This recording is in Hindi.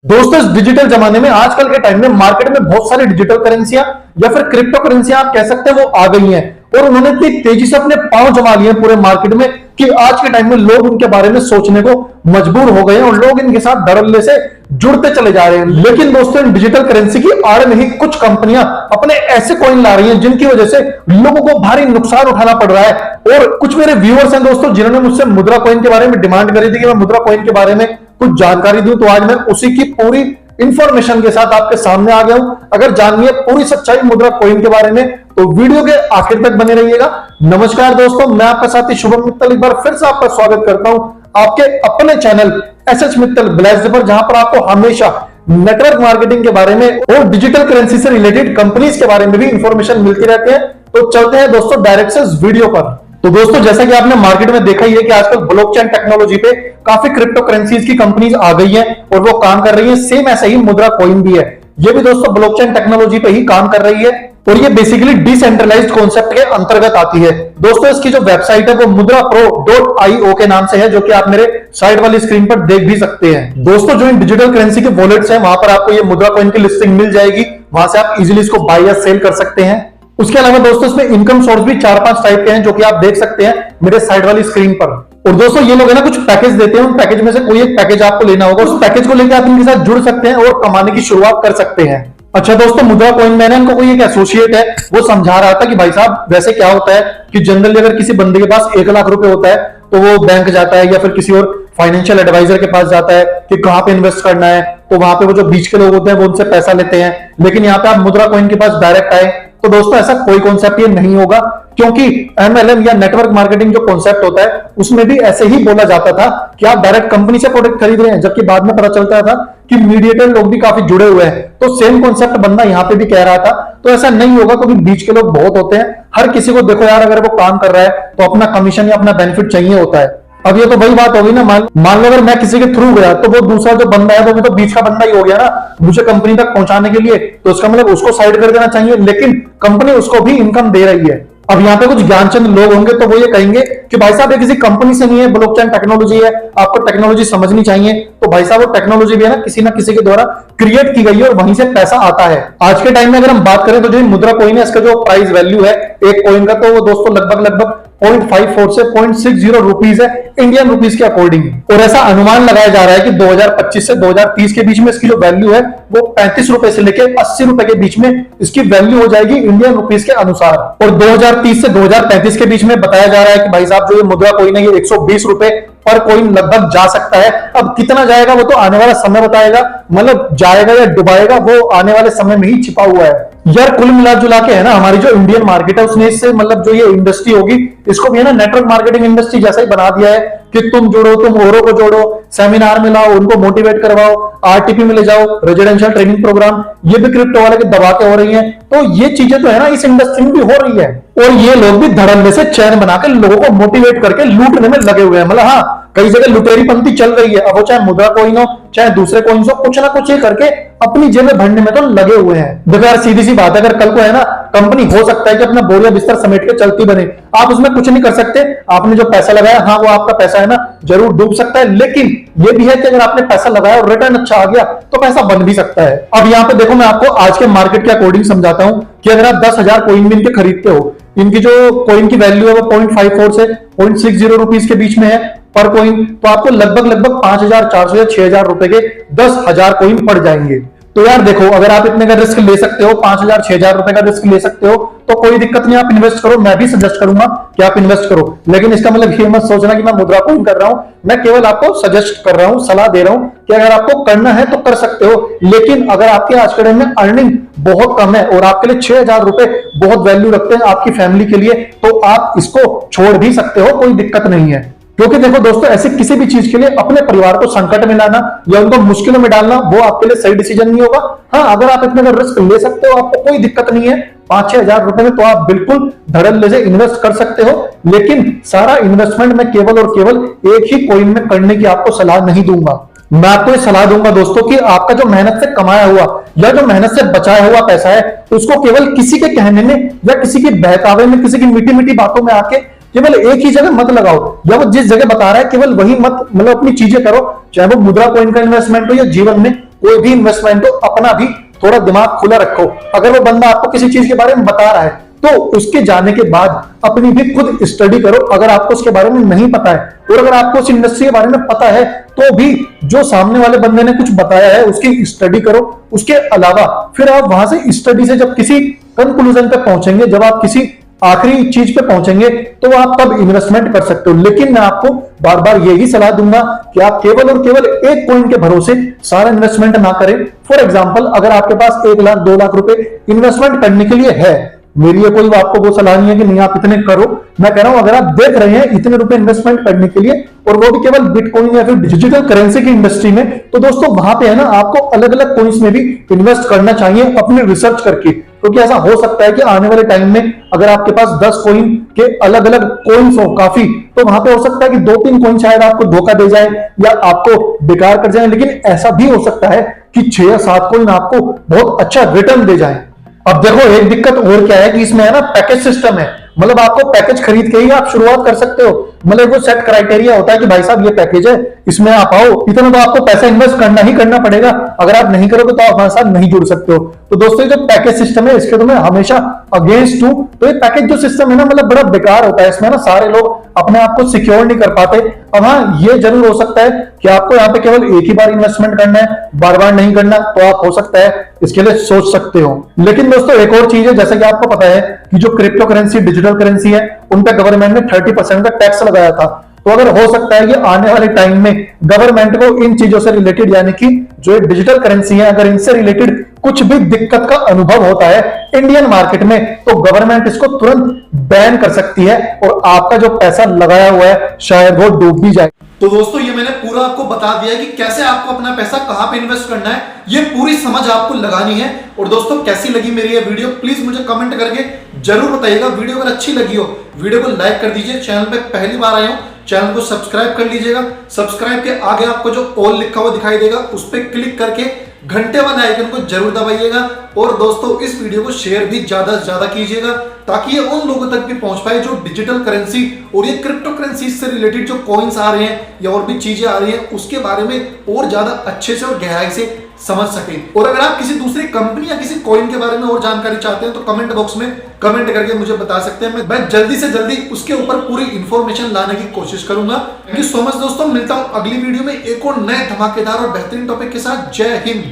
दोस्तों इस डिजिटल जमाने में आजकल के टाइम में मार्केट में बहुत सारी डिजिटल करेंसियां या फिर क्रिप्टो करेंसियां आप कह सकते हैं वो आ गई हैं और उन्होंने इतनी तेजी से अपने पांव जमा लिए हैं पूरे मार्केट में कि आज के टाइम में लोग उनके बारे में सोचने को मजबूर हो गए हैं और लोग इनके साथ धड़ल्ले से जुड़ते चले जा रहे हैं। लेकिन दोस्तों इन डिजिटल करेंसी की आड़ में ही कुछ कंपनियां अपने ऐसे कॉइन ला रही हैं जिनकी वजह से लोगों को भारी नुकसान उठाना पड़ रहा है। और कुछ मेरे व्यूअर्स हैं दोस्तों जिन्होंने मुझसे मुद्रा कॉइन के बारे में डिमांड करी थी कि मैं मुद्रा कॉइन के बारे में कुछ जानकारी दूं, तो आज मैं उसी की पूरी इंफॉर्मेशन के साथ आपके सामने आ गया हूं। अगर जाननी है पूरी सच्चाई मुद्रा कॉइन के बारे में तो वीडियो के आखिर तक बने रहिएगा। नमस्कार दोस्तों, मैं आपका साथी शुभम मित्तल एक बार फिर से आपका स्वागत करता हूं आपके अपने चैनल एसएच मित्तल ब्लेस्ड पर, जहां पर आपको हमेशा नेटवर्क मार्केटिंग के बारे में और डिजिटल करेंसी से रिलेटेड कंपनीज के बारे में भी इंफॉर्मेशन मिलती रहती है। तो चलते हैं दोस्तों डायरेक्ट से इस वीडियो पर। तो दोस्तों जैसा कि आपने मार्केट में देखा ही है कि आजकल ब्लॉकचेन टेक्नोलॉजी पे काफी क्रिप्टो करेंसीज की कंपनीज आ गई हैं और वो काम कर रही हैं। सेम ऐसा ही मुद्रा कॉइन भी है, ये भी दोस्तों ब्लॉकचेन टेक्नोलॉजी पे ही काम कर रही है और ये बेसिकली डिसेंट्रलाइज्ड कॉन्सेप्ट के अंतर्गत आती है। दोस्तों इसकी जो वेबसाइट है वो mudrapro.io के नाम से है, जो कि आप मेरे साइड वाली स्क्रीन पर देख भी सकते हैं। दोस्तों जो इन डिजिटल करेंसी के वॉलेट्स हैं वहां पर आपको ये मुद्रा कॉइन की लिस्टिंग मिल जाएगी, वहां से आप इजीली इसको बाय या सेल कर सकते हैं। उसके अलावा दोस्तों इसमें इनकम सोर्स भी 4-5 टाइप के हैं जो कि आप देख सकते हैं मेरे साइड वाली स्क्रीन पर। और दोस्तों ये लोग है ना कुछ पैकेज देते हैं, उन पैकेज में से कोई एक पैकेज आपको लेना होगा, उस पैकेज को लेकर आप इनके साथ जुड़ सकते हैं और कमाने की शुरुआत कर सकते हैं। अच्छा दोस्तों मुद्रा कॉइन में ना इनको कोई एक एसोसिएट है वो समझा रहा था कि भाई साहब वैसे क्या होता है कि जनरली अगर किसी बंदे के पास 1 लाख रुपए होता है तो वो बैंक जाता है या फिर किसी और फाइनेंशियल एडवाइजर के पास जाता है कि कहां पे इन्वेस्ट करना है, तो वहां पे वो जो बीच के लोग होते हैं वो उनसे पैसा लेते हैं। लेकिन यहाँ पे आप मुद्रा कॉइन के पास डायरेक्ट आए तो दोस्तों ऐसा कोई कॉन्सेप्ट ये नहीं होगा, क्योंकि एमएलएम या नेटवर्क मार्केटिंग जो कॉन्सेप्ट होता है उसमें भी ऐसे ही बोला जाता था कि आप डायरेक्ट कंपनी से प्रोडक्ट खरीद रहे हैं, जबकि बाद में पता चलता था कि मीडिएटर लोग भी काफी जुड़े हुए हैं। तो सेम कॉन्सेप्ट बंदा यहाँ पे भी कह रहा था, तो ऐसा नहीं होगा क्योंकि बीच के लोग बहुत होते हैं। हर किसी को देखो यार, अगर वो काम कर रहा है तो अपना कमीशन या अपना बेनिफिट चाहिए होता है। अब ये तो वही बात होगी ना, मान लो अगर मैं किसी के थ्रू गया तो वो दूसरा जो बंदा है वो भी तो बीच का बंदा ही हो गया ना मुझे कंपनी तक पहुंचाने के लिए, तो उसका मतलब उसको साइड कर देना चाहिए, लेकिन कंपनी उसको भी इनकम दे रही है। अब यहाँ पे कुछ ज्ञानचंद लोग होंगे तो वो ये कहेंगे कि भाई साहब ये किसी कंपनी से नहीं है, ब्लॉकचेन टेक्नोलॉजी है, आपको टेक्नोलॉजी समझनी चाहिए। तो भाई साहब वो टेक्नोलॉजी भी है ना किसी के द्वारा क्रिएट की गई है और वहीं से पैसा आता है। आज के टाइम में अगर हम बात करें तो जो मुद्रा कॉइन है इसका जो प्राइस वैल्यू है एक कॉइन का, तो वो दोस्तों लगभग 0.54 से 0.60 रुपीज है इंडियन रुपीज के अकॉर्डिंग। और ऐसा अनुमान लगाया जा रहा है कि 2025 से 2030 के बीच में इसकी जो वैल्यू है वो 35 रुपए से लेकर 80 रुपए के बीच में इसकी वैल्यू हो जाएगी इंडियन रुपीज के अनुसार। और 2030 से 2035 के बीच में बताया जा रहा है कि भाई साहब जो ये मुद्रा कॉइन है ये 120 रुपए पर कॉइन लगभग जा सकता है। अब कितना जाएगा वो तो आने वाला समय बताएगा, मतलब जाएगा या डुबाएगा वो आने वाले समय में ही छिपा हुआ है। यार कुल मिला जुला के है ना हमारी जो इंडियन मार्केट है उसने इससे मतलब जो ये इंडस्ट्री होगी इसको भी है ना नेटवर्क मार्केटिंग इंडस्ट्री जैसा ही बना दिया है कि तुम जुड़ो, तुम औरों को जोड़ो, सेमिनार में लाओ, उनको मोटिवेट करवाओ, आरटीपी में ले जाओ, रेजिडेंशियल ट्रेनिंग प्रोग्राम, ये भी क्रिप्टो वाले के दबा के हो रही है। तो ये चीजें तो है ना इस इंडस्ट्री में भी हो रही है और ये लोग भी धड़ल्ले से चैन बनाकर लोगों को मोटिवेट करके लूटने में लगे हुए हैं। मतलब हाँ कई जगह लुटेरी पंथी चल रही है, अब वो चाहे मुद्रा कॉइन हो चाहे दूसरे कॉइन्स हो, कुछ ना कुछ ये करके अपनी जेबें भरने में तो लगे हुए हैं। देखो यार सीधी सी बात है, अगर कल को है ना कंपनी हो सकता है कि अपना बोरिया बिस्तर समेट के चलती बने, आप उसमें कुछ नहीं कर सकते। आपने जो पैसा लगाया हाँ वो आपका पैसा है ना जरूर डूब सकता है, लेकिन ये भी है कि अगर आपने पैसा लगाया और रिटर्न अच्छा आ गया तो पैसा बन भी सकता है। अब यहाँ पे देखो मैं आपको आज के मार्केट के अकॉर्डिंग समझाता हूं कि अगर आप 10,000 कॉइन भी इनके खरीदते हो, इनकी जो कॉइन की वैल्यू है वो 0.54 से 0.60 रुपीज के बीच में है पर कॉइन, तो आपको लगभग 5,400 या 6,000 रुपए के 10,000 कॉइन पड़ जाएंगे। तो यार देखो अगर आप इतने का रिस्क ले सकते हो, 5,000 6,000 रुपए का रिस्क ले सकते हो तो कोई दिक्कत नहीं, आप इन्वेस्ट करो। मैं भी सजेस्ट करूंगा कि आप इन्वेस्ट करो, लेकिन इसका मतलब ये मत सोचना कि मैं मुद्रा कॉइन कर रहा हूं। मैं केवल आपको सजेस्ट कर रहा हूं, सलाह दे रहा हूं कि अगर आपको करना है तो कर सकते हो, लेकिन अगर आपके आज के टाइम में अर्निंग बहुत कम है और आपके लिए 6,000 रुपए बहुत वैल्यू रखते हैं आपकी फैमिली के लिए, तो आप इसको छोड़ भी सकते हो, कोई दिक्कत नहीं है। क्योंकि देखो दोस्तों ऐसे किसी भी चीज के लिए अपने परिवार को संकट में लाना या उनको मुश्किलों में डालना वो आपके लिए सही डिसीजन नहीं होगा। हाँ अगर आप इतने रिस्क ले सकते हो आपको कोई दिक्कत नहीं है, 5-6 हजार रुपए में तो आप बिल्कुल धड़ल्ले से इन्वेस्ट कर सकते हो, लेकिन सारा इन्वेस्टमेंट मैं केवल और केवल एक ही कॉइन में करने की आपको सलाह नहीं दूंगा। मैं आपको ये सलाह दूंगा दोस्तों कि आपका जो मेहनत से कमाया हुआ या जो मेहनत से बचाया हुआ पैसा है उसको केवल किसी के कहने में या किसी के बहकावे में, किसी की मीठी मीठी बातों में आके केवल एक ही जगह मत लगाओ, या वो जिस जगह बता रहा है केवल वही मत मतलब अपनी चीजें करो, चाहे वो मुद्रा कॉइन का इन्वेस्टमेंट हो या जीवन में कोई भी इन्वेस्टमेंट हो अपना भी थोड़ा दिमाग खुला रखो। अगर वो बंदा आपको किसी चीज के बारे में बता रहा है तो उसके जाने के बाद अपनी भी खुद स्टडी करो, अगर आपको उसके बारे में नहीं पता है। और अगर आपको उस इंडस्ट्री के बारे में पता है तो भी जो सामने वाले बंदे ने कुछ बताया है उसकी स्टडी करो। उसके अलावा फिर आप वहां से स्टडी से जब किसी कंक्लूजन पे पहुंचेंगे, जब आप किसी आखिरी चीज पे पहुंचेंगे, तो आप तब इन्वेस्टमेंट कर सकते हो। लेकिन मैं आपको बार बार यही सलाह दूंगा कि आप केवल और केवल एक कॉइन के भरोसे सारा इन्वेस्टमेंट ना करें। फॉर एग्जांपल, अगर आपके पास 1 लाख 2 लाख रुपए इन्वेस्टमेंट करने के लिए है, मेरी ये कोई आपको वो सलाह नहीं है कि नहीं आप इतने करो। मैं कह रहा हूं अगर आप देख रहे हैं इतने रुपए इन्वेस्टमेंट करने के लिए, और वो भी केवल बिटकॉइन या फिर डिजिटल करेंसी की इंडस्ट्री में, तो दोस्तों वहां पे है ना आपको अलग अलग कॉइन्स में भी इन्वेस्ट करना चाहिए अपनी रिसर्च करके। क्योंकि ऐसा हो सकता है कि आने वाले टाइम में अगर आपके पास 10 कॉइन के अलग अलग कॉइन्स हो काफी, तो वहां पे हो सकता है कि 2-3 कॉइन शायद आपको धोखा दे जाए या आपको बेकार कर जाए। लेकिन ऐसा भी हो सकता है कि 6 या 7 कॉइन आपको बहुत अच्छा रिटर्न दे जाए। अब देखो एक दिक्कत और क्या है कि इसमें है ना पैकेज सिस्टम है। मतलब आपको पैकेज खरीद के ही आप शुरुआत कर सकते हो। मतलब वो सेट क्राइटेरिया होता है कि भाई साहब ये पैकेज है, इसमें आप आओ, इतना तो आपको पैसा इन्वेस्ट करना ही करना पड़ेगा। अगर आप नहीं करोगे तो आप हमारे साथ नहीं जुड़ सकते हो। तो दोस्तों जो पैकेज सिस्टम है इसके तो मैं हमेशा अगेंस्ट हूं। तो ये पैकेज जो सिस्टम है ना, मतलब बड़ा बेकार होता है। इसमें ना सारे लोग अपने आप को सिक्योर नहीं कर पाते। अब हाँ, ये जरूर हो सकता है कि आपको यहाँ पे केवल एक ही बार इन्वेस्टमेंट करना है, बार बार नहीं करना, तो आप हो सकता है इसके लिए सोच सकते हो। लेकिन दोस्तों एक और चीज है, जैसा कि आपको पता है कि जो क्रिप्टो करेंसी डिजिटल करेंसी है उन पे गवर्नमेंट ने 30% का टैक्स लगाया था। तो अगर हो सकता है कि आने वाले टाइम में गवर्नमेंट को इन चीजों से रिलेटेड, यानी कि जो डिजिटल करेंसी है, अगर इनसे रिलेटेड कुछ भी दिक्कत का अनुभव होता है इंडियन मार्केट में, तो गवर्नमेंट इसको तुरंत बैन कर सकती है और आपका जो पैसा लगाया हुआ है शायद वो डूब भी जाए। तो दोस्तों ये मैंने पूरा आपको बता दिया कि कैसे आपको अपना पैसा कहां पे इन्वेस्ट करना है, ये पूरी समझ आपको लगानी है। और दोस्तों कैसी लगी मेरी ये वीडियो प्लीज मुझे कमेंट करके जरूर बताइएगा। वीडियो अगर अच्छी लगी हो वीडियो को लाइक कर दीजिए। चैनल पे पहली बार आए हो चैनल को सब्सक्राइब कर लीजिएगा। सब्सक्राइब के आगे आपको जो ऑल लिखा हुआ दिखाई देगा उस पर क्लिक करके घंटे वाले आइकन को जरूर दबाइएगा। और दोस्तों इस वीडियो को शेयर भी ज्यादा से ज्यादा कीजिएगा ताकि ये उन लोगों तक भी पहुंच पाए जो डिजिटल करेंसी और ये क्रिप्टो करेंसी से रिलेटेड जो कॉइन्स आ रहे हैं या और भी चीजें आ रही हैं उसके बारे में और ज्यादा अच्छे से और गहराई से समझ सके। और अगर आप किसी दूसरी कंपनी या किसी कॉइन के बारे में और जानकारी चाहते हैं तो कमेंट बॉक्स में कमेंट करके मुझे बता सकते हैं। मैं जल्दी से जल्दी उसके ऊपर पूरी इंफॉर्मेशन लाने की कोशिश करूंगा। थैंक यू सो मच दोस्तों, मिलता हूं अगली वीडियो में एक और नए धमाकेदार और बेहतरीन टॉपिक के साथ। जय हिंद।